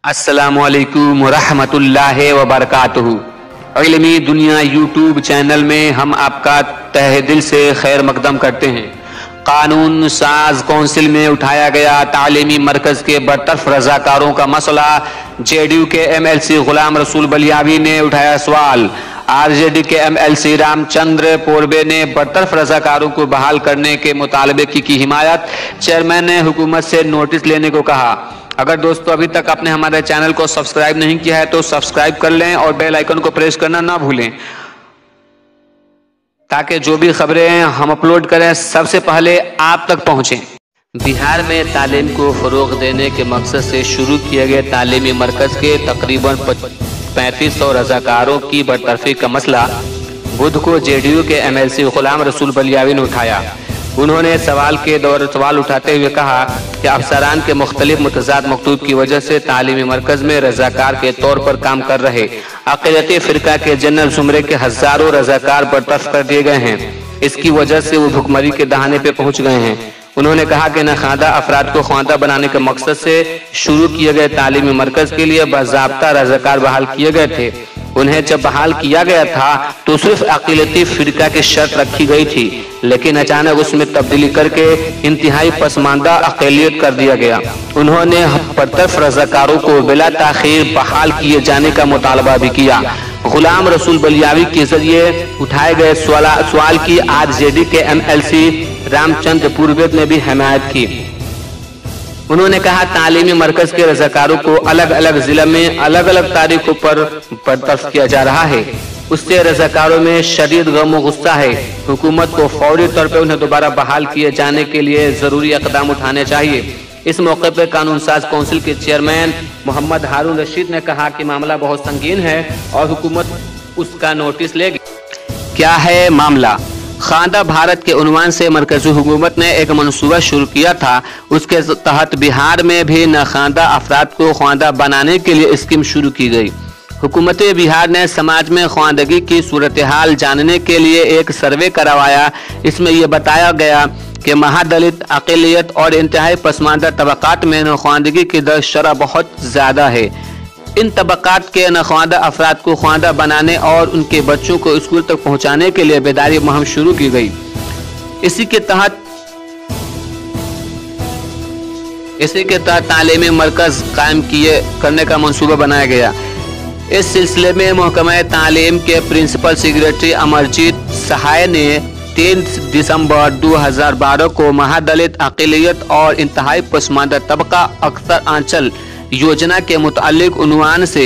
अस्सलामु अलैकुम वरहमत उल्लाह वबरकातुहू। इल्मी दुनिया यूट्यूब चैनल में हम आपका तहे दिल से खैर मकदम करते हैं। कानून साज कौंसिल में उठाया गया तालीमी मरकज के बरतरफ रजाकारों का मसला। जेडीयू के एमएलसी गुलाम रसूल बलियावी ने उठाया सवाल। आरजेडी के एमएलसी रामचंद्र पोरबे ने बरतरफ रजाकारों को बहाल करने के मुतालबे की हिमायत। चेयरमैन ने हुकूमत से नोटिस लेने को कहा। अगर दोस्तों अभी तक आपने हमारे चैनल को सब्सक्राइब नहीं किया है तो सब्सक्राइब कर लें और बेल आइकन को प्रेस करना ना भूलें, ताकि जो भी खबरें हम अपलोड करें सबसे पहले आप तक पहुंचें। बिहार में तालीम को फ़रोग़ देने के मकसद से शुरू किए गए तालीमी मरकज़ के तकरीबन 3500 रज़ाकारों की बरतरफी का मसला बुध को जेडीयू के एमएलसी गुलाम रसूल बलियावी ने उठाया। उन्होंने सवाल उठाते हुए कहा कि अफसरान के मुख्तलिफ मुतज़ाद मकतूब की वजह से तालीमी मरकज़ में रज़ाकार के तौर पर काम कर रहे अक़लियती फ़िरका के जनरल ज़ुमरे के हज़ारों रज़ाकार बर्तरफ कर दिए गए हैं। इसकी वजह से वो भुखमरी के दहाने पे पहुंच गए हैं। उन्होंने कहा कि नखादा अफराद को ख्वादा बनाने के मकसद से शुरू किए गए तालीमी मरकज़ के लिए बाज़ाब्ता रज़ाकार बहाल किए गए थे। उन्हें जब बहाल किया गया था तो सिर्फ अक़लियती फ़िरका की शर्त रखी गई थी, लेकिन अचानक उसमें तब्दीली करके इंतहाई पसमानदा अक़लियत कर दिया गया। उन्होंने बरतरफ रज़ाकारों को बिला ताख़ीर बहाल किए जाने का मुतालबा भी किया। गुलाम रसूल बलियावी के जरिए उठाए गए सवाल की आरजेडी के एमएलसी रामचंद्र पोरबे ने भी हिमायत की। उन्होंने कहा तालीमी मरकज के रज़ाकारों को अलग अलग जिला में अलग अलग तारीखों पर बर्तरफ किया जा रहा है। उससे रज़ाकारों में शदीद गम व गुस्सा है। हुकूमत को फौरी तौर पर उन्हें दोबारा बहाल किए जाने के लिए जरूरी इक़दाम उठाने चाहिए। इस मौके पर कानून साज कौंसिल के चेयरमैन मोहम्मद हारून रशीद ने कहा कि मामला बहुत संगीन है और हुकूमत उसका नोटिस लेगी। क्या है मामला? ख्वादा भारत के उन्वान से मरकजी हुकूमत ने एक मनसूबा शुरू किया था। उसके तहत बिहार में भी नखादा अफराद को ख्वादा बनाने के लिए स्कीम शुरू की गई। हुकूमत बिहार ने समाज में ख्वादगी की सूरत हाल जानने के लिए एक सर्वे करवाया। इसमें यह बताया गया कि महादलित, अक़लियत और इंतहाई पसमानदा तबक़ात में नख्वादगी की दर शरह बहुत ज़्यादा है। इन तबक़ात के नख्वादा अफराद को ख्वादा बनाने और उनके बच्चों को स्कूल तक पहुँचाने के लिए बेदारी मुहिम शुरू की गई। इसी के तहत तालीमी मरकज़ कायम करने का मंसूबा बनाया गया। इस सिलसिले में महकमा तालीम के प्रिंसिपल सेक्रेटरी अमरजीत सहाय ने 3 दिसंबर 2012 को महादलित, अक़लियत और इंतहाई पसमानदा तबका अक्सर आंचल योजना के मुतालिक उन्वान से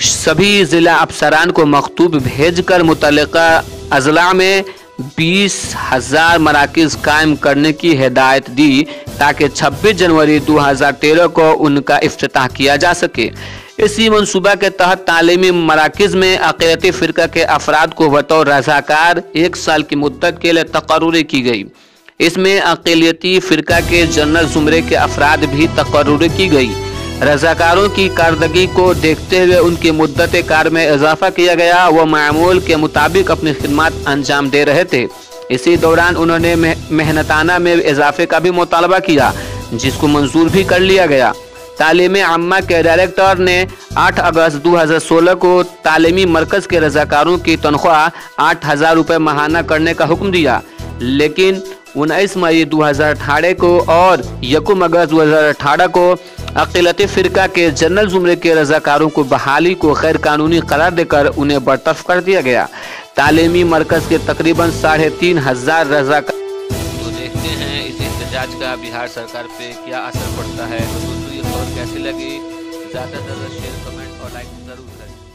सभी जिला अफसरान को मकतूब भेजकर मुतल्लिका अजला में 20,000 मराकिज़ कायम करने की हिदायत दी, ताकि 26 जनवरी 2013 को उनका इफ्तिताह किया जा सके। इसी मंसूबा के तहत तालीमी मराकिज़ में अक़लियती फ़िरका के अफराद को बतौर रज़ाकार 1 साल की मुद्दत के लिए तक़र्रुरी की गई। इसमें अक़लियती फ़िरका के जनरल ज़ुमरे के अफराद भी तक़र्रुरी की गई। रज़ाकारों की कारदगी को देखते हुए उनकी मुद्दत कार में इजाफा किया गया। वह मामूल के मुताबिक अपनी खिदमत अंजाम दे रहे थे। इसी दौरान उन्होंने मेहनताना में इजाफे का भी मुतालबा किया, जिसको मंजूर भी कर लिया गया। तालीमी आम्मा के डायरेक्टर ने 8 अगस्त 2016 को तालीमी मरकज़ के रज़ाकारों की तनख्वाह 8,000 रुपये माहाना करने का हुक्म दिया, लेकिन 19 मई 2018 को और 1 अगस्त 2018 को अक़लियती फ़िरका के जनरल ज़ुमरे के रज़ाकारों को बहाली को गैर कानूनी करार देकर उन्हें बर्तरफ कर दिया गया। तालीमी मरकज़ के तकरीबन 3,500 रज़ाकार। तो देखते हैं इस एहतजाज का बिहार सरकार पे क्या असर पड़ता है। तो दोस्तों ये खबर कैसी लगी, ज़्यादा से ज़्यादा शेयर, कमेंट और लाइक ज़रूर करें।